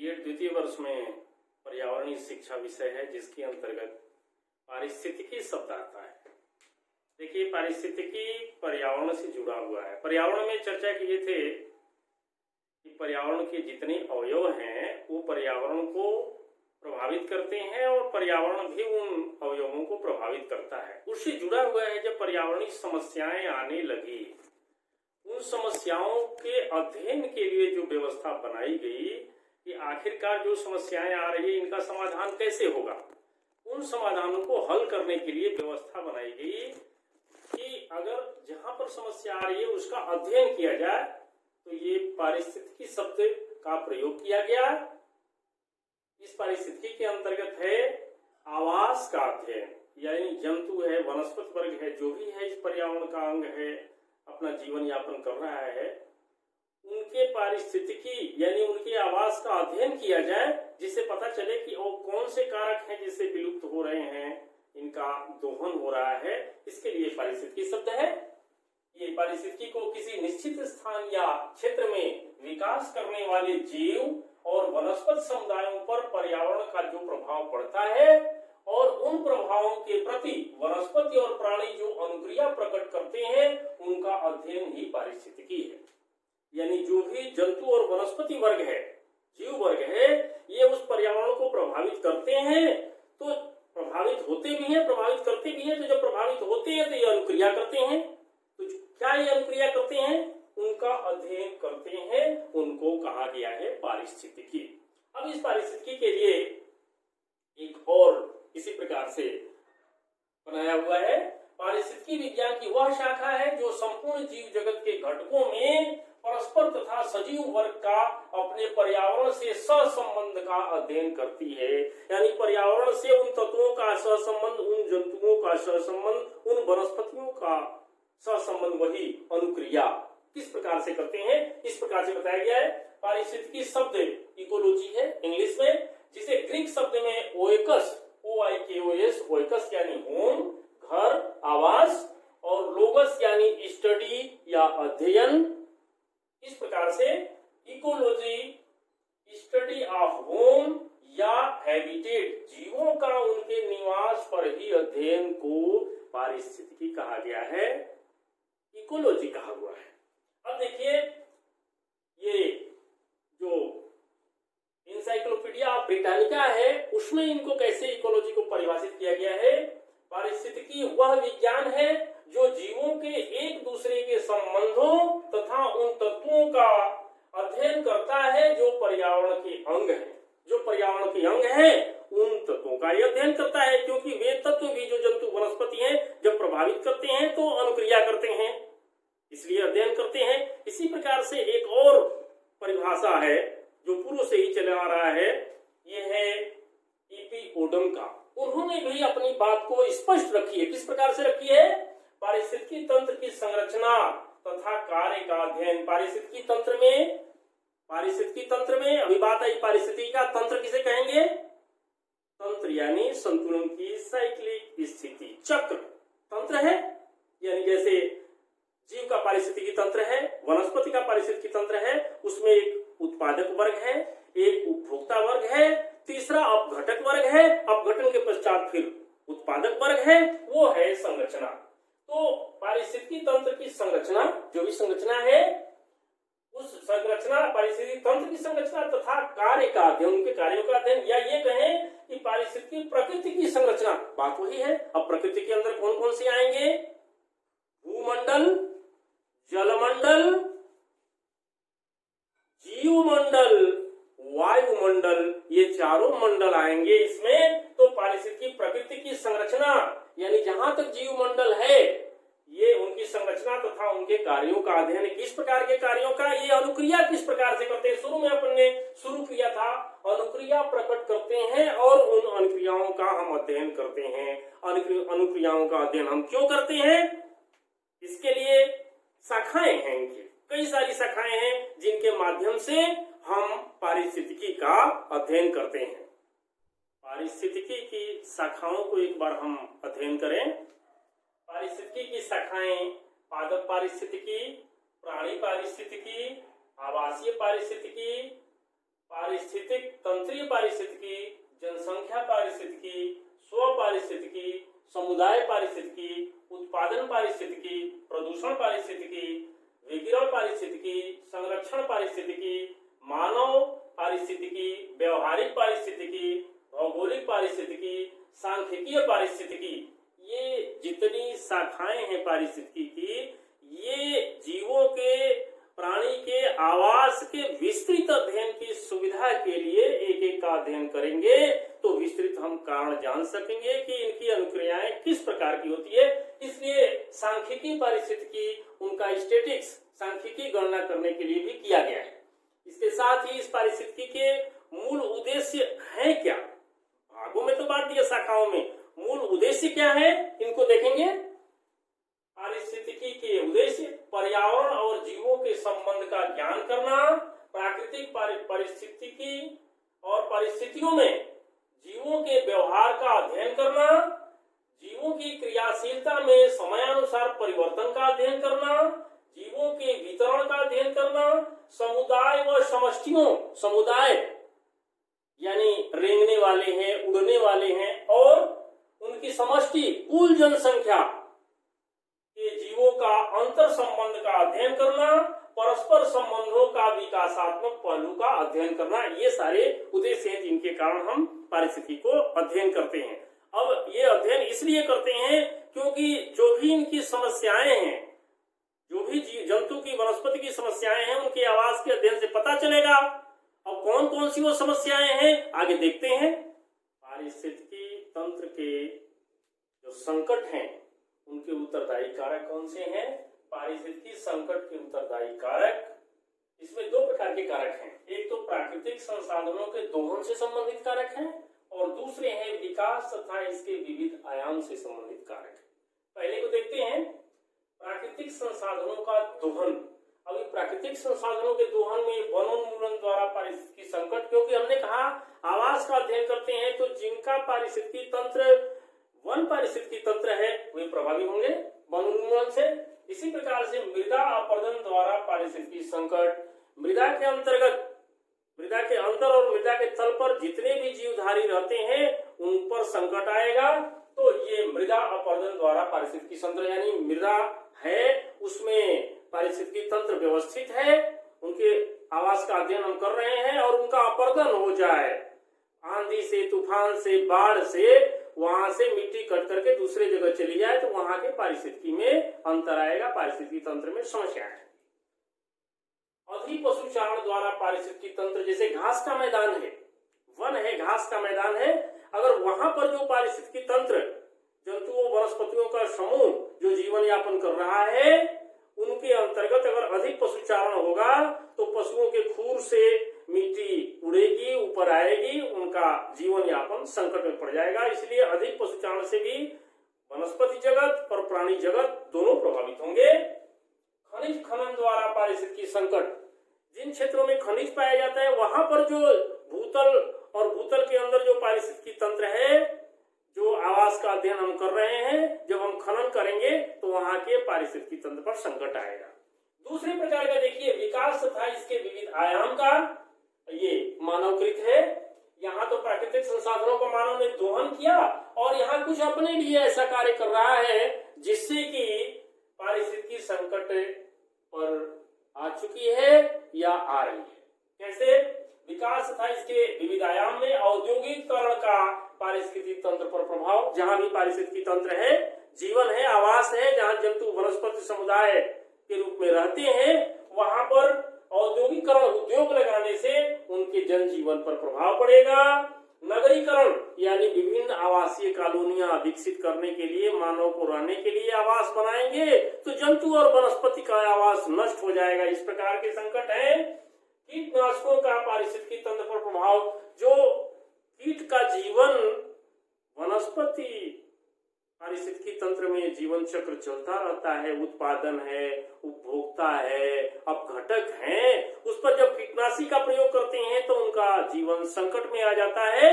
BEd द्वितीय वर्ष में पर्यावरणीय शिक्षा विषय है, जिसके अंतर्गत पारिस्थितिकी शब्द आता है। देखिए, पारिस्थितिकी पर्यावरण से जुड़ा हुआ है। पर्यावरण में चर्चा किए थे कि पर्यावरण के जितने अवयव हैं वो पर्यावरण को प्रभावित करते हैं और पर्यावरण भी उन अवयवों को प्रभावित करता है। उससे जुड़ा हुआ है जब पर्यावरणीय समस्याएं आने लगी, उन समस्याओं के अध्ययन के लिए जो व्यवस्था बनाई गई कि आखिरकार जो समस्याएं आ रही है इनका समाधान कैसे होगा, उन समाधानों को हल करने के लिए व्यवस्था बनाई गई कि अगर जहां पर समस्या आ रही है उसका अध्ययन किया जाए, तो ये पारिस्थितिकी शब्द का प्रयोग किया गया। इस पारिस्थितिकी के अंतर्गत है आवास का अध्ययन, यानी जंतु है, वनस्पति वर्ग है, जो भी है इस पर्यावरण का अंग है, अपना जीवन यापन कर रहा है, उनके पारिस्थितिकी यानी उनके आवास का अध्ययन किया जाए, जिससे पता चले कि वो कौन से कारक हैं जिससे विलुप्त हो रहे हैं, इनका दोहन हो रहा है। इसके लिए पारिस्थितिकी शब्द है। ये पारिस्थितिकी को किसी निश्चित स्थान या क्षेत्र में विकास करने वाले जीव और वनस्पति समुदायों पर पर्यावरण का जो प्रभाव पड़ता है और उन प्रभावों के प्रति वनस्पति और प्राणी जो अनुक्रिया प्रकट करते हैं, उनका अध्ययन ही पारिस्थितिकी है। यानी जो भी जंतु और वनस्पति वर्ग है, जीव वर्ग है, ये उस पर्यावरण को प्रभावित करते हैं, तो प्रभावित होते भी हैं, प्रभावित करते भी हैं। तो जब प्रभावित होते हैं तो ये अनुक्रिया करते हैं। तो क्या ये अनुक्रिया करते हैं? उनका अध्ययन करते हैं, उनको कहा गया है पारिस्थितिकी। अब इस पारिस्थितिकी के लिए एक और इसी प्रकार से बनाया हुआ है। पारिस्थितिकी विज्ञान की वह शाखा है जो संपूर्ण जीव जगत के घटकों में परस्पर तथा सजीव वर्ग का अपने पर्यावरण से सहसंबंध का अध्ययन करती है। यानी पर्यावरण से उन तत्वों का सहसंबंध, उन जंतुओं का सहसंबंध, उन वनस्पतियों का सहसंबंध, वही अनुक्रिया किस प्रकार से करते हैं, इस प्रकार से बताया गया है। पारिस्थितिकी शब्द इकोलॉजी है इंग्लिश में, जिसे ग्रीक शब्द में ओएकस, OIKOS, ओएकस यानी होम, घर, आवास, और लोगस यानी स्टडी या अध्ययन। इस प्रकार से इकोलॉजी स्टडी ऑफ होम या हैबिटेट, जीवों का उनके निवास पर ही अध्ययन को पारिस्थितिकी कहा गया है, इकोलॉजी कहा हुआ है। अब देखिए, ये जो इंसाइक्लोपीडिया ब्रिटानिका है उसमें इनको कैसे इकोलॉजी को परिभाषित किया गया है। पारिस्थितिकी वह विज्ञान है जो जीवों के एक दूसरे के संबंधों तथा उन तत्वों का अध्ययन करता है जो पर्यावरण के अंग हैं। जो पर्यावरण के अंग हैं उन तत्वों का यह अध्ययन करता है, क्योंकि वे तत्व भी जो जंतु वनस्पति हैं जब प्रभावित करते हैं तो अनुक्रिया करते हैं, इसलिए अध्ययन करते हैं। इसी प्रकार से एक और परिभाषा है जो पूर्व से ही चला आ रहा है, यह है E.P. ओडम का। उन्होंने भी अपनी बात को स्पष्ट रखी है। किस प्रकार से रखी है? पारिस्थितिकी तंत्र की संरचना तथा कार्य का अध्ययन। पारिस्थितिकी तंत्र में अभी बात आई, पारिस्थितिकी का तंत्र किसे कहेंगे? तंत्र यानी संतुलन की साइक्लिक स्थिति, चक्र तंत्र है। यानी जैसे जीव का पारिस्थितिकी तंत्र है, वनस्पति का पारिस्थितिकी तंत्र है, उसमें एक उत्पादक वर्ग है, एक उपभोक्ता वर्ग है, तीसरा अपघटक वर्ग है, अपघटन के पश्चात फिर उत्पादक वर्ग है, वो है संरचना। तो पारिस्थितिकी तंत्र की संरचना, जो भी संरचना है, उस संरचना, पारिस्थितिकी तंत्र की संरचना तथा कार्य का अध्ययन, उनके कार्यों का अध्ययन, या ये कहें कि पारिस्थितिकी प्रकृति की संरचना, बात वही है। अब प्रकृति के अंदर कौन कौन से आएंगे? भूमंडल, जलमंडल, जीवमंडल, वायुमंडल, ये चारों मंडल आएंगे इसमें। तो पारिस्थितिकी प्रकृति की संरचना यानी जहां तक जीवमंडल है, ये उनकी संरचना तथा उनके कार्यों का अध्ययन। किस प्रकार के कार्यों का? ये अनुक्रिया किस प्रकार से करते हैं। शुरू में अपन ने शुरू किया था, अनुक्रिया प्रकट करते हैं और उन अनुक्रियाओं का हम अध्ययन करते हैं। अनुक्रियाओं का अध्ययन हम क्यों करते हैं? इसके लिए शाखाएं हैं, इनकी कई सारी शाखाएं हैं जिनके माध्यम से हम पारिस्थितिकी का अध्ययन करते हैं। पारिस्थितिकी की शाखाओं को एक बार हम अध्ययन करें। पारिस्थितिकी की शाखाएं पादप पारिस्थितिकी, प्राणी पारिस्थितिकी, आवासीय पारिस्थितिकी, पारिस्थितिक, तंत्रीय पारिस्थितिकी, जनसंख्या पारिस्थितिकी, स्व पारिस्थितिकी, समुदाय पारिस्थितिकी, उत्पादन पारिस्थितिकी, प्रदूषण पारिस्थितिकी, विकिरण पारिस्थितिकी, संरक्षण पारिस्थितिकी, मानव पारिस्थितिकी, व्यवहारिक पारिस्थितिकी, भौगोलिक पारिस्थितिकी, सांख्यिकीय पारिस्थितिकी, ये जितनी शाखाएं हैं पारिस्थितिकी की, ये जीवों के, प्राणी के आवास के विस्तृत अध्ययन की सुविधा के लिए एक एक का अध्ययन करेंगे तो विस्तृत हम कारण जान सकेंगे कि इनकी अनुक्रियाएं किस प्रकार की होती है। इसलिए सांख्यिकी पारिस्थितिकी, उनका स्टेटिक्स, सांख्यिकी गणना करने के लिए भी किया गया है। इसके साथ ही इस पारिस्थितिकी के मूल उद्देश्य है क्या, भागों में तो बांट दिया शाखाओं में, मूल उद्देश्य क्या है इनको देखेंगे। पारिस्थितिकी के उद्देश्य पर्यावरण और जीवों के संबंध का ज्ञान करना, प्राकृतिक परिस्थितिकी और परिस्थितियों में जीवों के व्यवहार का अध्ययन करना, जीवों की क्रियाशीलता में समयानुसार परिवर्तन का अध्ययन करना, जीवों के वितरण का अध्ययन करना, समुदाय व समष्टियों, समुदाय यानी रेंगने वाले हैं, उड़ने वाले हैं, और उनकी समष्टि कुल जनसंख्या के जीवों का अंतर संबंध का अध्ययन करना, परस्पर संबंधों का विकासात्मक पहलू का अध्ययन करना, ये सारे उद्देश्य हैं जिनके कारण हम पारिस्थितिकी को अध्ययन करते हैं। अब ये अध्ययन इसलिए करते हैं क्योंकि जो भी इनकी समस्याएं हैं, जो भी जंतु की, वनस्पति की समस्याएं हैं, उनके आवास के अध्ययन से पता चलेगा। अब कौन कौन सी वो समस्याएं हैं आगे देखते हैं। पारिस्थितिकी तंत्र के जो संकट हैं उनके उत्तरदायी कारक कौन से हैं। पारिस्थितिकी संकट के उत्तरदायी कारक, इसमें दो प्रकार के कारक हैं। एक तो प्राकृतिक संसाधनों के दोहन से संबंधित कारक हैं और दूसरे हैं विकास तथा इसके विविध आयाम से संबंधित कारक। पहले को देखते हैं, प्राकृतिक संसाधनों का दोहन। अभी प्राकृतिक संसाधनों के दोहन में वनोन्मूलन द्वारा पारिस्थितिकी संकट, क्योंकि हमने कहा आवास का अध्ययन करते हैं तो जिनका पारिस्थितिकी तंत्र वन पारिस्थितिकी तंत्र है वे प्रभावी होंगे वनोन्मूलन से। इसी प्रकार से मृदा अपरदन द्वारा पारिस्थितिकी संकट, मृदा के अंतर्गत, मृदा के अंदर और मृदा के तल पर जितने भी जीवधारी रहते हैं उन पर संकट आएगा। तो ये मृदा अपरदन द्वारा पारिस्थितिकी तंत्र, यानी मृदा है उसमें पारिस्थितिकी तंत्र व्यवस्थित है, उनके आवास का अध्ययन हम कर रहे हैं और उनका अपरदन हो जाए, आंधी से, तूफान से, बाढ़ से, वहां से मिट्टी कट करके दूसरे जगह चली जाए तो वहां के पारिस्थितिकी में अंतर आएगा, पारिस्थितिकी तंत्र में समस्या है। अधिक पशुचारण द्वारा पारिस्थितिकी तंत्र, जैसे घास का मैदान है, वन है, घास का मैदान है, अगर वहां पर जो पारिस्थितिकी तंत्र, जंतुओं वनस्पतियों का समूह जो जीवन यापन कर रहा है, उनके अंतर्गत अगर अधिक पशुचारण होगा तो पशुओं के खूर से मिट्टी उड़ेगी, ऊपर आएगी, उनका जीवन यापन संकट में पड़ जाएगा। इसलिए अधिक पशुचारण से भी वनस्पति जगत और प्राणी जगत दोनों प्रभावित होंगे। खनिज खनन द्वारा पारिस्थितिकी संकट, जिन क्षेत्रों में खनिज पाया जाता है वहां पर जो भूतल और भूतल के अंदर जो पारिस्थितिकी तंत्र है, जो आवास का अध्ययन हम कर रहे हैं, जब हम खनन करेंगे तो वहां के पारिस्थितिकी तंत्र पर संकट आएगा। दूसरे प्रकार का देखिए विकास तथा इसके विविध आयाम का, ये मानवकृत है। यहाँ तो प्राकृतिक संसाधनों को मानव ने दोहन किया और यहाँ कुछ अपने लिए ऐसा कार्य कर रहा है जिससे कि पारिस्थितिकी संकट पर आ चुकी है या आ रही है। कैसे? विकास तथा इसके विविध आयाम में औद्योगिकरण का पारिस्थितिकी तंत्र पर प्रभाव। जहां भी पारिस्थितिकी तंत्र है, जीवन है, आवास है, जहां जंतु वनस्पति समुदाय के रूप में रहते हैं, वहां पर औद्योगिकरण, उद्योग लगाने से उनके जनजीवन पर प्रभाव पड़ेगा। नगरीकरण यानी विभिन्न आवासीय कॉलोनियां विकसित करने के लिए, मानव को रहने के लिए आवास बनाएंगे तो जंतु और वनस्पति का आवास नष्ट हो जाएगा। इस प्रकार के संकट है। कीटनाशकों का पारिस्थितिकी तंत्र पर प्रभाव, जो कीट का जीवन वनस्पति पारिस्थितिकी तंत्र में जीवन चक्र चलता रहता है, उत्पादन है, उपभोक्ता है, अपघटक है, उस पर जब कीटनाशी का प्रयोग करते हैं तो उनका जीवन संकट में आ जाता है।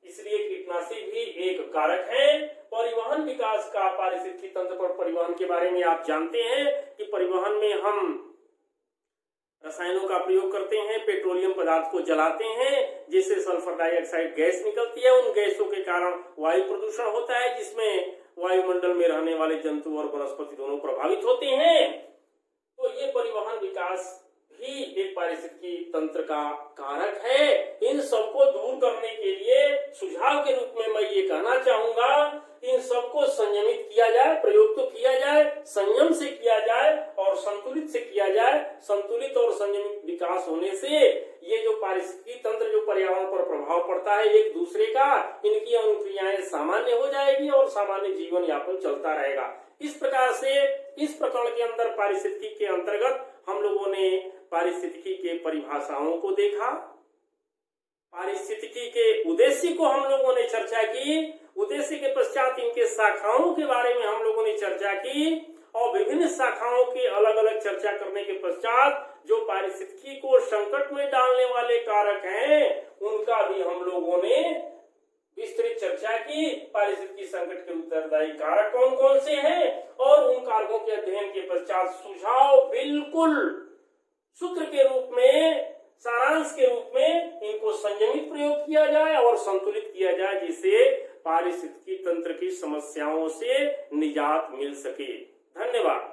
इसलिए कीटनाशी भी एक कारक है। परिवहन विकास का पारिस्थितिकी तंत्र पर, परिवहन के बारे में आप जानते हैं कि परिवहन में हम रसायनों का प्रयोग करते हैं, पेट्रोलियम पदार्थ को जलाते हैं जिससे सल्फर डाइऑक्साइड गैस निकलती है। उन गैसों के कारण वायु प्रदूषण होता है जिसमें वायुमंडल में रहने वाले जंतु और वनस्पति दोनों प्रभावित होते हैं। तो ये परिवहन विकास भी एक पारिस्थितिकी तंत्र का कारक है। इन सबको दूर करने के लिए सुझाव के रूप में मैं ये कहना चाहूंगा, इन सबको संयमित किया जाए, प्रयोग तो किया जाए, संयम से किया जाए और संतुलित से किया जाए। संतुलित और संयमित विकास होने से ये जो पारिस्थितिकी तंत्र, जो पर्यावरण पर प्रभाव पड़ता है एक दूसरे का, इनकी अनुक्रियाएं सामान्य हो जाएगी और सामान्य जीवन यापन चलता रहेगा। इस प्रकार से इस प्रकरण के अंदर पारिस्थितिकी के अंतर्गत हम लोगों ने पारिस्थितिकी के परिभाषाओं को देखा, पारिस्थितिकी के उद्देश्य को हम लोगों ने चर्चा की, उद्देश्य के पश्चात इनके शाखाओं के बारे में हम लोगों ने चर्चा की और विभिन्न शाखाओं की अलग अलग चर्चा करने के पश्चात जो पारिस्थितिकी को संकट में डालने वाले कारक हैं उनका भी हम लोगों ने विस्तृत चर्चा की। पारिस्थितिकी संकट के उत्तरदायी कारक कौन कौन से हैं और उन कारकों के अध्ययन के पश्चात सुझाव बिल्कुल सूत्र के रूप में, सारांश के रूप में इनको संयमित प्रयोग किया जाए और संतुलित किया जाए जिससे पारिस्थितिकी तंत्र की समस्याओं से निजात मिल सके। धन्यवाद।